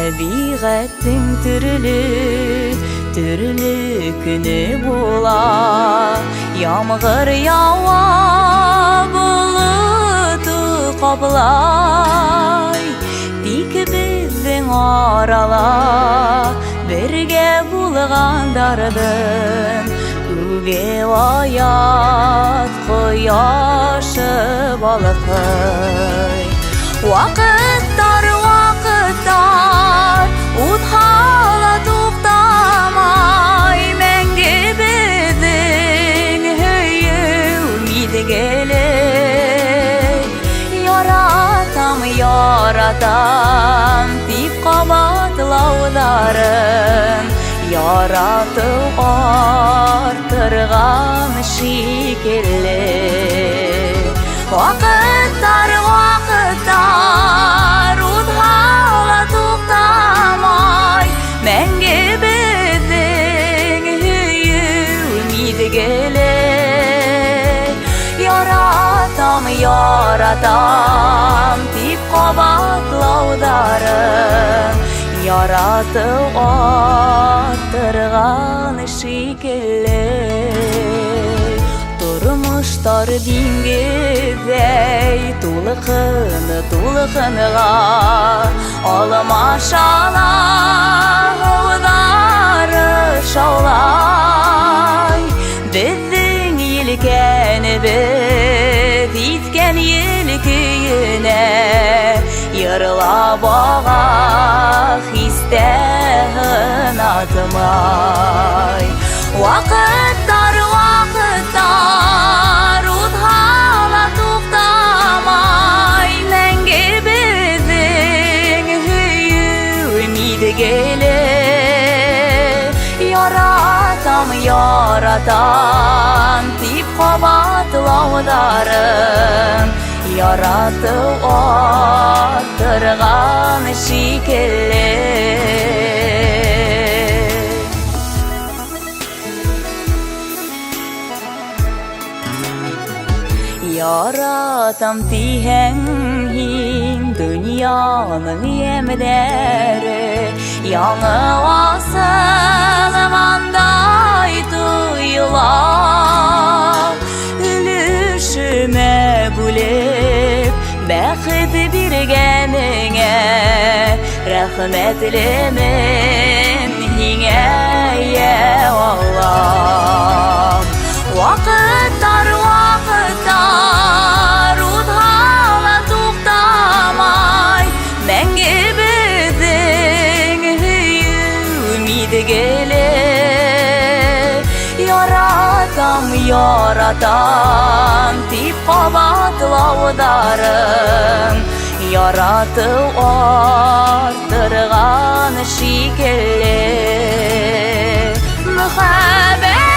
Təbiğətin türlü günü bula, yağmur yawa bulutu qaplay. Тик безнең арала бергә булгандардын күге аят кояшы балыкый. Вакыттар утхала туктамай, мәңге безнең һөйү мидгелей. Яратам дип кабатлауларын, яратып артырган шикелле. Вакыттар утхала туктамай, мәңге безнең һөйү мидгелей. Яратам дип кабатлауларын, яратып артырган шикелле. Тормыштар диңгездәй тулыкынга, алмашала һавадары шаулай. Безнең елкәнебез иткән ел көенә, йырлап ага хистән атмай. Вакыттар утхала туктамай, мәңге безнең һөйү мидгелей. Яратам дип кабатлауларын, яратып артырган шикелле. Яратам тиһәң һин дөньяның ямьдәре, яңыласылгандай туйла. Өлешемә бүлеп бәхет биргәнеңә, рәхмәтлемен һиңә, я Аллаһ. Вакыттар утхала туктамай, мәңге безнең һөйү мидгелей. Яратам дип кабатлауларын, яратып артырган шикелле. Мөхәббәт